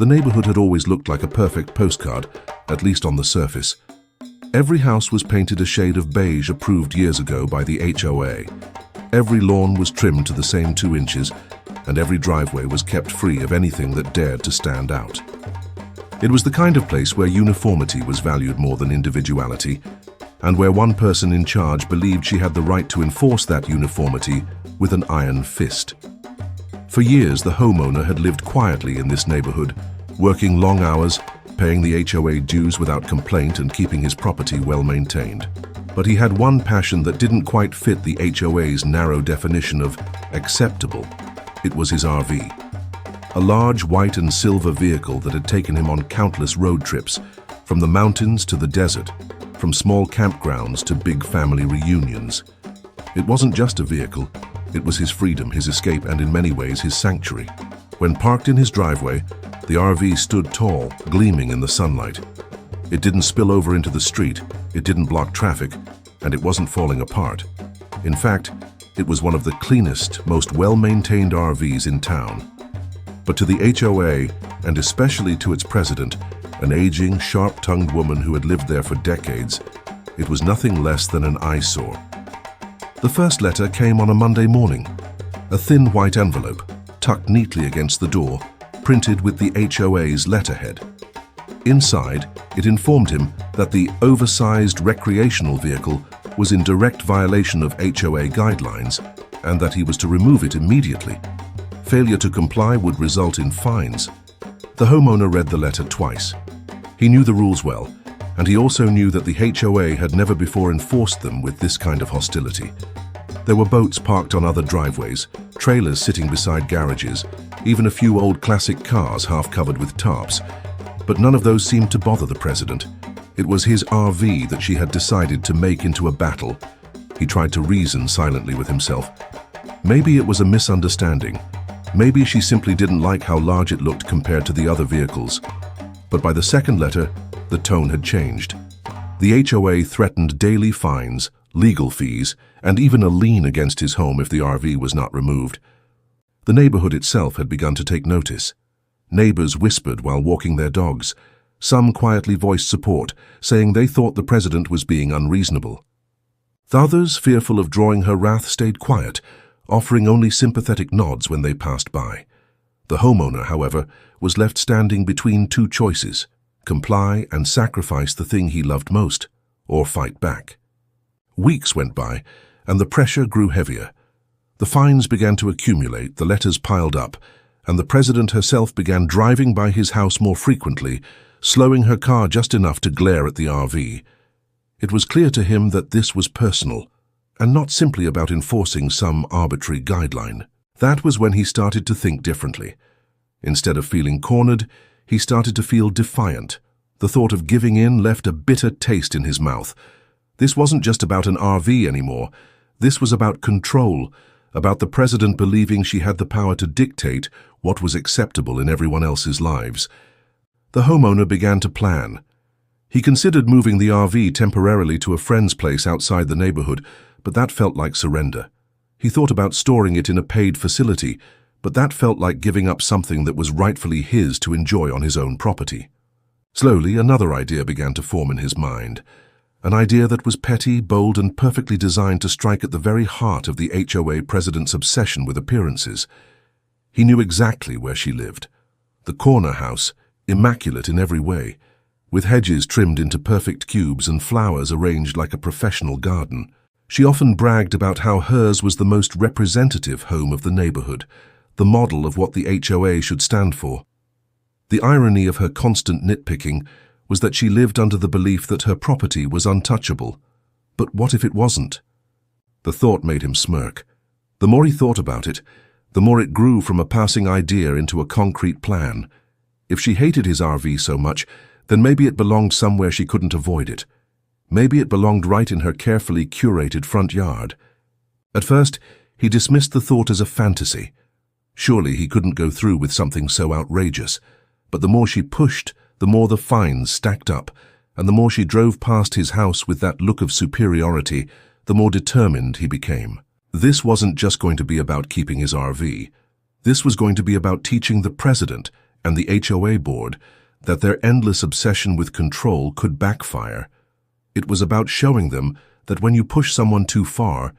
The neighborhood had always looked like a perfect postcard, at least on the surface. Every house was painted a shade of beige approved years ago by the HOA. Every lawn was trimmed to the same 2 inches, and every driveway was kept free of anything that dared to stand out. It was the kind of place where uniformity was valued more than individuality, and where one person in charge believed she had the right to enforce that uniformity with an iron fist. For years, the homeowner had lived quietly in this neighborhood, working long hours, paying the HOA dues without complaint and keeping his property well maintained. But he had one passion that didn't quite fit the HOA's narrow definition of acceptable. It was his RV. A large white and silver vehicle that had taken him on countless road trips, from the mountains to the desert, from small campgrounds to big family reunions. It wasn't just a vehicle, it was his freedom, his escape, and in many ways his sanctuary. When parked in his driveway, the RV stood tall, gleaming in the sunlight. It didn't spill over into the street, it didn't block traffic, and it wasn't falling apart. In fact, it was one of the cleanest, most well-maintained RVs in town. But to the HOA, and especially to its president, an aging, sharp-tongued woman who had lived there for decades, it was nothing less than an eyesore. The first letter came on a Monday morning, a thin white envelope, tucked neatly against the door, printed with the HOA's letterhead. Inside, it informed him that the oversized recreational vehicle was in direct violation of HOA guidelines and that he was to remove it immediately. Failure to comply would result in fines. The homeowner read the letter twice. He knew the rules well, and he also knew that the HOA had never before enforced them with this kind of hostility. There were boats parked on other driveways, trailers sitting beside garages, even a few old classic cars half covered with tarps. But none of those seemed to bother the president. It was his RV that she had decided to make into a battle. He tried to reason silently with himself. Maybe it was a misunderstanding. Maybe she simply didn't like how large it looked compared to the other vehicles. But by the second letter, the tone had changed. The HOA threatened daily fines, legal fees, and even a lien against his home if the RV was not removed. The neighborhood itself had begun to take notice. Neighbors whispered while walking their dogs. Some quietly voiced support, saying they thought the president was being unreasonable. The others, fearful of drawing her wrath, stayed quiet, offering only sympathetic nods when they passed by. The homeowner, however, was left standing between 2 choices: comply and sacrifice the thing he loved most, or fight back. Weeks went by, and the pressure grew heavier. The fines began to accumulate, the letters piled up, and the president herself began driving by his house more frequently, slowing her car just enough to glare at the RV. It was clear to him that this was personal, and not simply about enforcing some arbitrary guideline. That was when he started to think differently. Instead of feeling cornered, he started to feel defiant. The thought of giving in left a bitter taste in his mouth. This wasn't just about an RV anymore. This was about control, about the president believing she had the power to dictate what was acceptable in everyone else's lives. The homeowner began to plan. He considered moving the RV temporarily to a friend's place outside the neighborhood, but that felt like surrender. He thought about storing it in a paid facility, but that felt like giving up something that was rightfully his to enjoy on his own property. Slowly, another idea began to form in his mind. An idea that was petty, bold, and perfectly designed to strike at the very heart of the HOA president's obsession with appearances. He knew exactly where she lived. The corner house, immaculate in every way, with hedges trimmed into perfect cubes and flowers arranged like a professional garden. She often bragged about how hers was the most representative home of the neighborhood, the model of what the HOA should stand for. The irony of her constant nitpicking was that she lived under the belief that her property was untouchable. But what if it wasn't? The thought made him smirk. The more he thought about it, the more it grew from a passing idea into a concrete plan. If she hated his RV so much, then maybe it belonged somewhere she couldn't avoid it. Maybe it belonged right in her carefully curated front yard. At first, he dismissed the thought as a fantasy. Surely he couldn't go through with something so outrageous. But the more she pushed, the more the fines stacked up, and the more she drove past his house with that look of superiority, the more determined he became. This wasn't just going to be about keeping his RV. This was going to be about teaching the president, and the HOA board that their endless obsession with control could backfire. It was about showing them that when you push someone too far,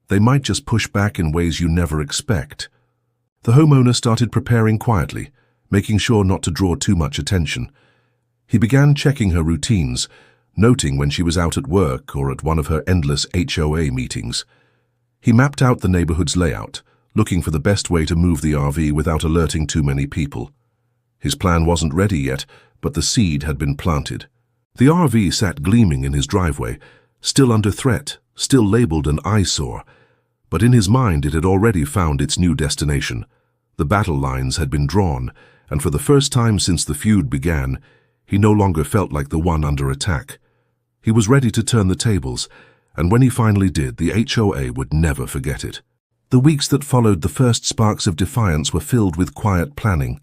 they might just push back in ways you never expect. The homeowner started preparing quietly, making sure not to draw too much attention. He began checking her routines, noting when she was out at work or at one of her endless HOA meetings. He mapped out the neighborhood's layout, looking for the best way to move the RV without alerting too many people. His plan wasn't ready yet, but the seed had been planted. The RV sat gleaming in his driveway, still under threat, still labeled an eyesore. But in his mind it had already found its new destination. The battle lines had been drawn, and for the first time since the feud began, he no longer felt like the one under attack. He was ready to turn the tables, and when he finally did, the HOA would never forget it. The weeks that followed the first sparks of defiance were filled with quiet planning.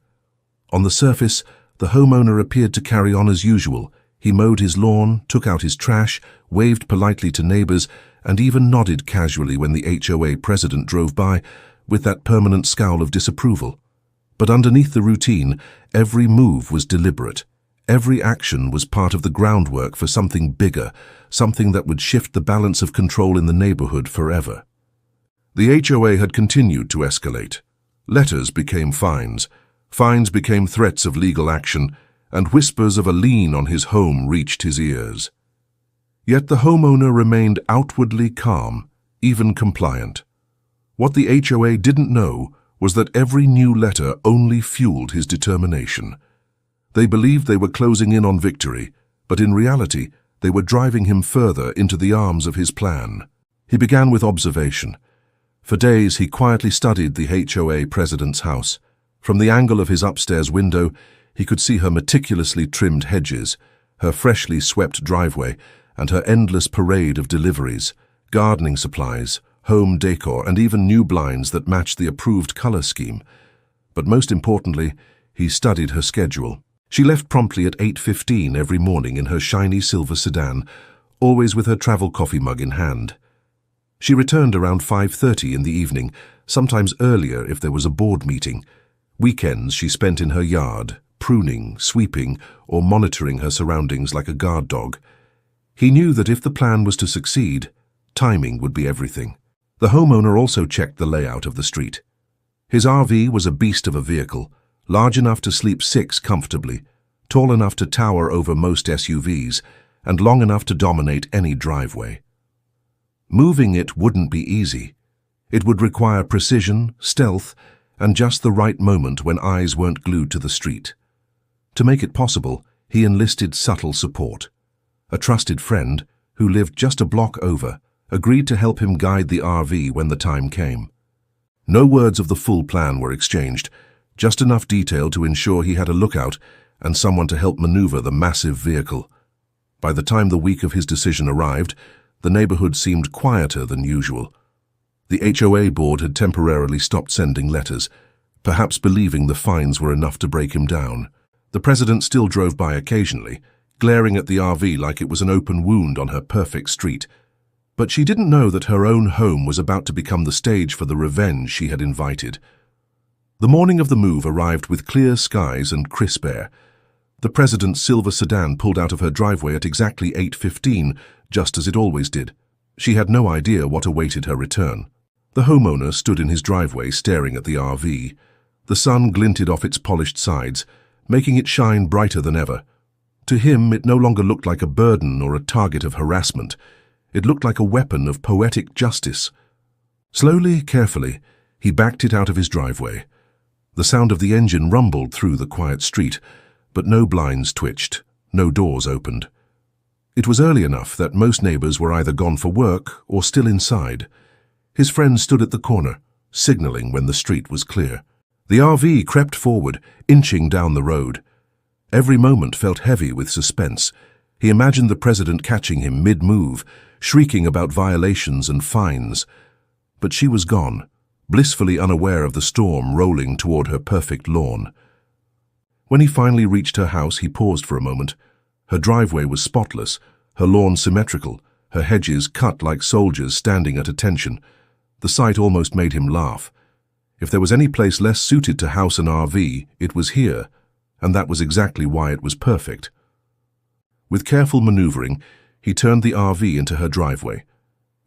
On the surface, the homeowner appeared to carry on as usual. He mowed his lawn, took out his trash, waved politely to neighbors, and even nodded casually when the HOA president drove by, with that permanent scowl of disapproval. But underneath the routine, every move was deliberate. Every action was part of the groundwork for something bigger, something that would shift the balance of control in the neighborhood forever. The HOA had continued to escalate. Letters became fines. Fines became threats of legal action, and whispers of a lien on his home reached his ears. Yet the homeowner remained outwardly calm, even compliant. What the HOA didn't know was that every new letter only fueled his determination. They believed they were closing in on victory, but in reality, they were driving him further into the arms of his plan. He began with observation. For days, he quietly studied the HOA president's house. From the angle of his upstairs window, he could see her meticulously trimmed hedges, her freshly swept driveway, and her endless parade of deliveries, gardening supplies, home decor, and even new blinds that matched the approved color scheme. But most importantly, he studied her schedule. She left promptly at 8:15 every morning in her shiny silver sedan, always with her travel coffee mug in hand. She returned around 5:30 in the evening, sometimes earlier if there was a board meeting. Weekends she spent in her yard, pruning, sweeping, or monitoring her surroundings like a guard dog. He knew that if the plan was to succeed, timing would be everything. The homeowner also checked the layout of the street. His RV was a beast of a vehicle, large enough to sleep six comfortably, tall enough to tower over most SUVs, and long enough to dominate any driveway. Moving it wouldn't be easy. It would require precision, stealth, and just the right moment when eyes weren't glued to the street. To make it possible, he enlisted subtle support. A trusted friend, who lived just a block over, agreed to help him guide the RV when the time came. No words of the full plan were exchanged, just enough detail to ensure he had a lookout and someone to help maneuver the massive vehicle. By the time the week of his decision arrived, the neighborhood seemed quieter than usual. The HOA board had temporarily stopped sending letters, perhaps believing the fines were enough to break him down. The president still drove by occasionally, glaring at the RV like it was an open wound on her perfect street. But she didn't know that her own home was about to become the stage for the revenge she had invited. The morning of the move arrived with clear skies and crisp air. The president's silver sedan pulled out of her driveway at exactly 8:15, just as it always did. She had no idea what awaited her return. The homeowner stood in his driveway staring at the RV. The sun glinted off its polished sides, making it shine brighter than ever. To him, it no longer looked like a burden or a target of harassment. It looked like a weapon of poetic justice. Slowly, carefully, he backed it out of his driveway. The sound of the engine rumbled through the quiet street, but no blinds twitched, no doors opened. It was early enough that most neighbors were either gone for work or still inside. His friend stood at the corner, signaling when the street was clear. The RV crept forward, inching down the road. Every moment felt heavy with suspense. He imagined the president catching him mid-move, shrieking about violations and fines. But she was gone, blissfully unaware of the storm rolling toward her perfect lawn. When he finally reached her house, he paused for a moment. Her driveway was spotless, her lawn symmetrical, her hedges cut like soldiers standing at attention. The sight almost made him laugh. If there was any place less suited to house an RV, it was here, and that was exactly why it was perfect. With careful maneuvering, he turned the RV into her driveway.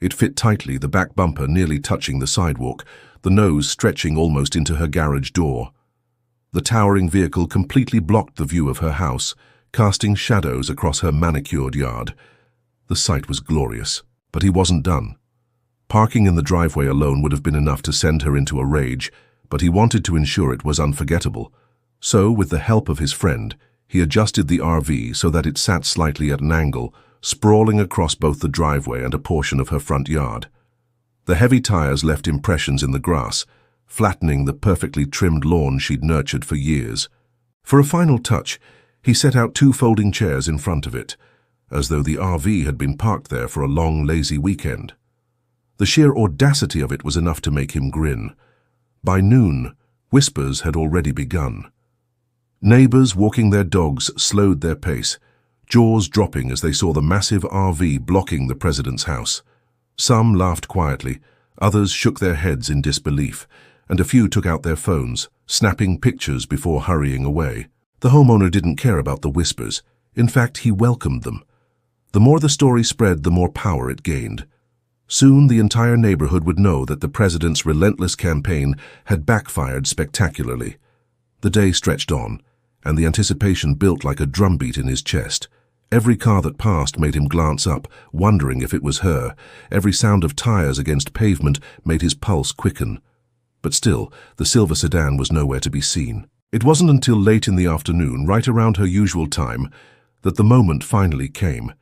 It fit tightly, the back bumper nearly touching the sidewalk, the nose stretching almost into her garage door. The towering vehicle completely blocked the view of her house, casting shadows across her manicured yard. The sight was glorious, but he wasn't done. Parking in the driveway alone would have been enough to send her into a rage, but he wanted to ensure it was unforgettable. So, with the help of his friend, he adjusted the RV so that it sat slightly at an angle, sprawling across both the driveway and a portion of her front yard. The heavy tires left impressions in the grass, flattening the perfectly trimmed lawn she'd nurtured for years. For a final touch, he set out 2 folding chairs in front of it, as though the RV had been parked there for a long, lazy weekend. The sheer audacity of it was enough to make him grin. By noon, whispers had already begun. Neighbors walking their dogs slowed their pace, jaws dropping as they saw the massive RV blocking the president's house. Some laughed quietly, others shook their heads in disbelief, and a few took out their phones, snapping pictures before hurrying away. The homeowner didn't care about the whispers. In fact, he welcomed them. The more the story spread, the more power it gained. Soon the entire neighborhood would know that the president's relentless campaign had backfired spectacularly. The day stretched on, and the anticipation built like a drumbeat in his chest. Every car that passed made him glance up, wondering if it was her. Every sound of tires against pavement made his pulse quicken. But still, the silver sedan was nowhere to be seen. It wasn't until late in the afternoon, right around her usual time, that the moment finally came.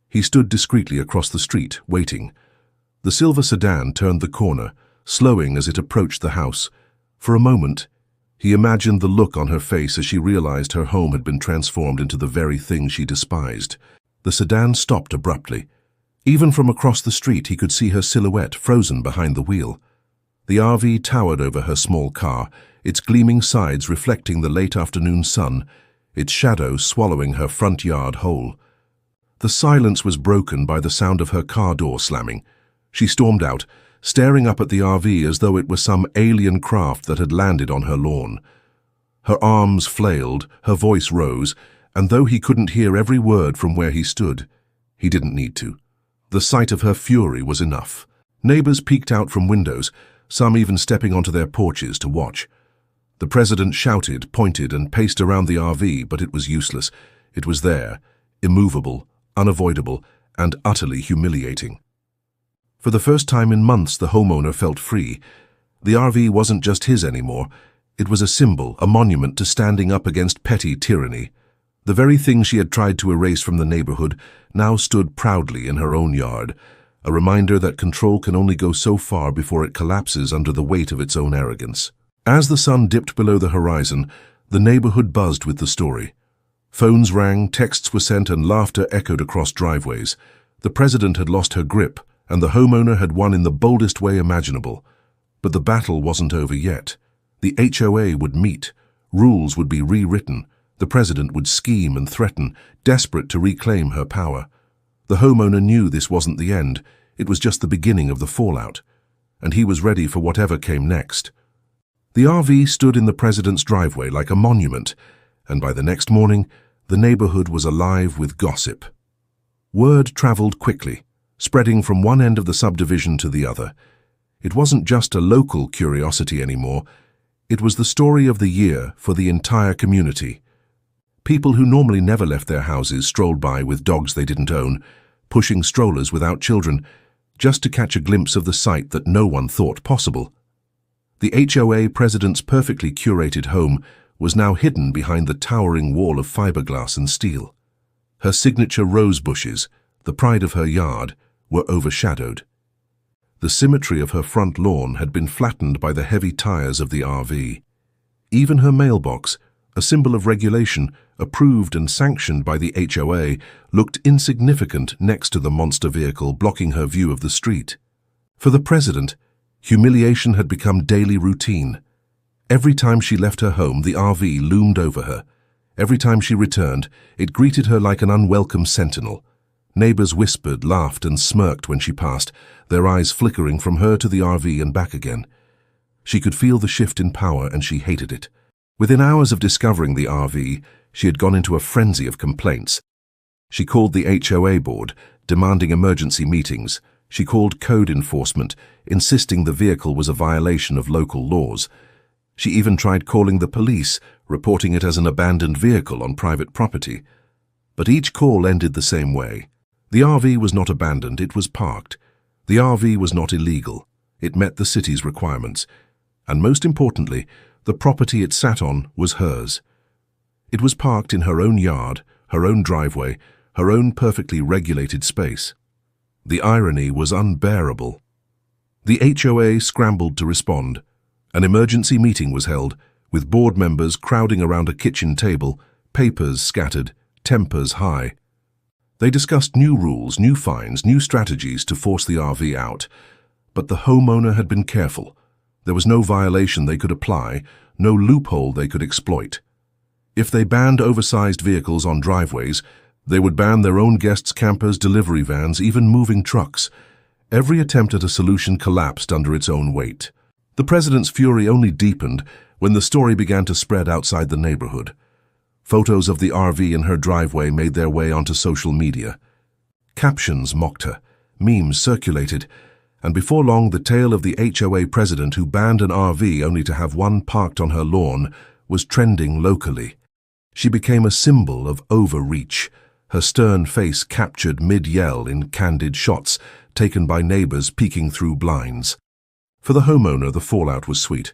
He stood discreetly across the street, waiting. The silver sedan turned the corner, slowing as it approached the house. For a moment, he imagined the look on her face as she realized her home had been transformed into the very thing she despised. The sedan stopped abruptly. Even from across the street, he could see her silhouette frozen behind the wheel. The RV towered over her small car, its gleaming sides reflecting the late afternoon sun, its shadow swallowing her front yard whole. The silence was broken by the sound of her car door slamming. She stormed out, staring up at the RV as though it were some alien craft that had landed on her lawn. Her arms flailed, her voice rose, and though he couldn't hear every word from where he stood, he didn't need to. The sight of her fury was enough. Neighbors peeked out from windows, some even stepping onto their porches to watch. The president shouted, pointed, and paced around the RV, but it was useless. It was there, immovable, unavoidable, and utterly humiliating. For the first time in months, the homeowner felt free. The RV wasn't just his anymore. It was a symbol, a monument to standing up against petty tyranny. The very thing she had tried to erase from the neighborhood now stood proudly in her own yard, a reminder that control can only go so far before it collapses under the weight of its own arrogance. As the sun dipped below the horizon, the neighborhood buzzed with the story. Phones rang, texts were sent, and laughter echoed across driveways. The president had lost her grip, and the homeowner had won in the boldest way imaginable. But the battle wasn't over yet. The HOA would meet. Rules would be rewritten. The president would scheme and threaten, desperate to reclaim her power. The homeowner knew this wasn't the end. It was just the beginning of the fallout. And he was ready for whatever came next. The RV stood in the president's driveway like a monument, and by the next morning, the neighborhood was alive with gossip. Word traveled quickly, spreading from one end of the subdivision to the other. It wasn't just a local curiosity anymore. It was the story of the year for the entire community. People who normally never left their houses strolled by with dogs they didn't own, pushing strollers without children, just to catch a glimpse of the sight that no one thought possible. The HOA president's perfectly curated home was now hidden behind the towering wall of fiberglass and steel. Her signature rose bushes, the pride of her yard, were overshadowed. The symmetry of her front lawn had been flattened by the heavy tires of the RV. Even her mailbox, a symbol of regulation, approved and sanctioned by the HOA, looked insignificant next to the monster vehicle blocking her view of the street. For the president, humiliation had become daily routine. Every time she left her home, the RV loomed over her. Every time she returned, it greeted her like an unwelcome sentinel. Neighbors whispered, laughed, and smirked when she passed, their eyes flickering from her to the RV and back again. She could feel the shift in power, and she hated it. Within hours of discovering the RV, she had gone into a frenzy of complaints. She called the HOA board, demanding emergency meetings. She called code enforcement, insisting the vehicle was a violation of local laws. She even tried calling the police, reporting it as an abandoned vehicle on private property. But each call ended the same way. The RV was not abandoned, it was parked. The RV was not illegal. It met the city's requirements. And most importantly, the property it sat on was hers. It was parked in her own yard, her own driveway, her own perfectly regulated space. The irony was unbearable. The HOA scrambled to respond. An emergency meeting was held, with board members crowding around a kitchen table, papers scattered, tempers high. They discussed new rules, new fines, new strategies to force the RV out. But the homeowner had been careful. There was no violation they could apply, no loophole they could exploit. If they banned oversized vehicles on driveways, they would ban their own guests' campers, delivery vans, even moving trucks. Every attempt at a solution collapsed under its own weight. The president's fury only deepened when the story began to spread outside the neighborhood. Photos of the RV in her driveway made their way onto social media. Captions mocked her, memes circulated, and before long the tale of the HOA president who banned an RV only to have one parked on her lawn was trending locally. She became a symbol of overreach, her stern face captured mid-yell in candid shots taken by neighbors peeking through blinds. For the homeowner, the fallout was sweet.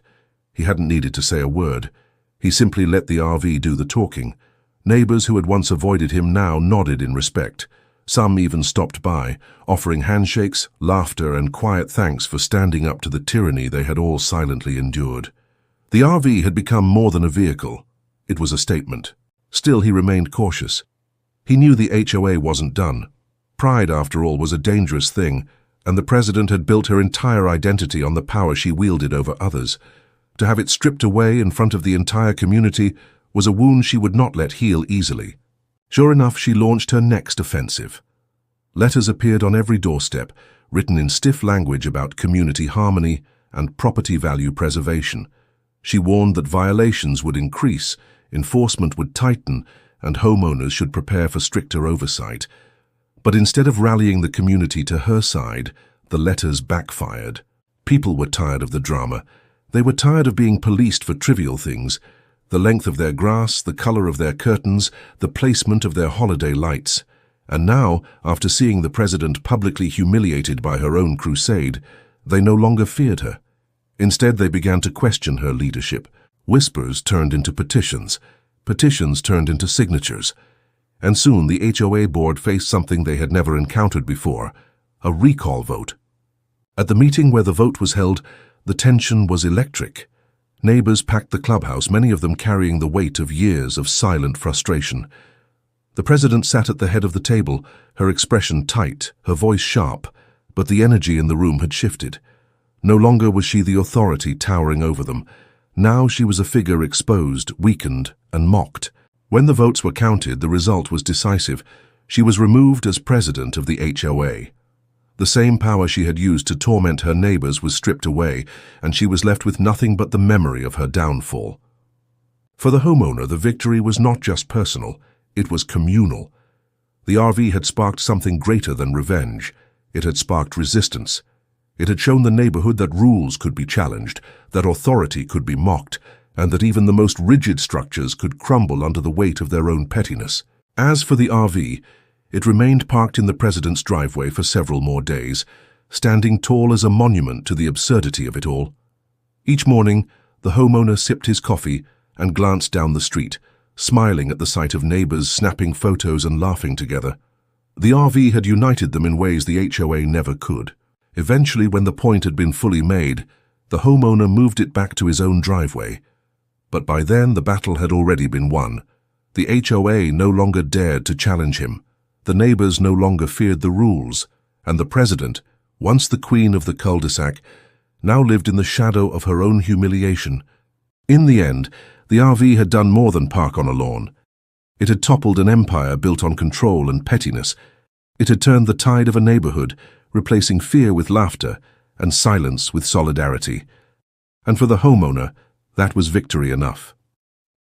He hadn't needed to say a word. He simply let the RV do the talking. Neighbors who had once avoided him now nodded in respect. Some even stopped by, offering handshakes, laughter, and quiet thanks for standing up to the tyranny they had all silently endured. The RV had become more than a vehicle. It was a statement. Still, he remained cautious. He knew the HOA wasn't done. Pride, after all, was a dangerous thing, and the president had built her entire identity on the power she wielded over others. To have it stripped away in front of the entire community was a wound she would not let heal easily. Sure enough, she launched her next offensive. Letters appeared on every doorstep, written in stiff language about community harmony and property value preservation. She warned that violations would increase, enforcement would tighten, and homeowners should prepare for stricter oversight. But instead of rallying the community to her side, the letters backfired. People were tired of the drama. They were tired of being policed for trivial things: the length of their grass, the color of their curtains, the placement of their holiday lights. And now, after seeing the president publicly humiliated by her own crusade, they no longer feared her. Instead, they began to question her leadership. Whispers turned into petitions. Petitions turned into signatures. And soon the HOA board faced something they had never encountered before: a recall vote. At the meeting where the vote was held, the tension was electric. Neighbors packed the clubhouse, many of them carrying the weight of years of silent frustration. The president sat at the head of the table, her expression tight, her voice sharp, but the energy in the room had shifted. No longer was she the authority towering over them. Now she was a figure exposed, weakened, and mocked. When the votes were counted, the result was decisive. She was removed as president of the HOA. The same power she had used to torment her neighbors was stripped away, and she was left with nothing but the memory of her downfall. For the homeowner, the victory was not just personal, it was communal. The RV had sparked something greater than revenge. It had sparked resistance. It had shown the neighborhood that rules could be challenged, that authority could be mocked, and that even the most rigid structures could crumble under the weight of their own pettiness. As for the RV, it remained parked in the president's driveway for several more days, standing tall as a monument to the absurdity of it all. Each morning, the homeowner sipped his coffee and glanced down the street, smiling at the sight of neighbors snapping photos and laughing together. The RV had united them in ways the HOA never could. Eventually, when the point had been fully made, the homeowner moved it back to his own driveway. But by then, the battle had already been won. The HOA no longer dared to challenge him. The neighbors no longer feared the rules, and the president, once the queen of the cul-de-sac, now lived in the shadow of her own humiliation. In the end, the RV had done more than park on a lawn. It had toppled an empire built on control and pettiness. It had turned the tide of a neighborhood, replacing fear with laughter and silence with solidarity. And for the homeowner, that was victory enough.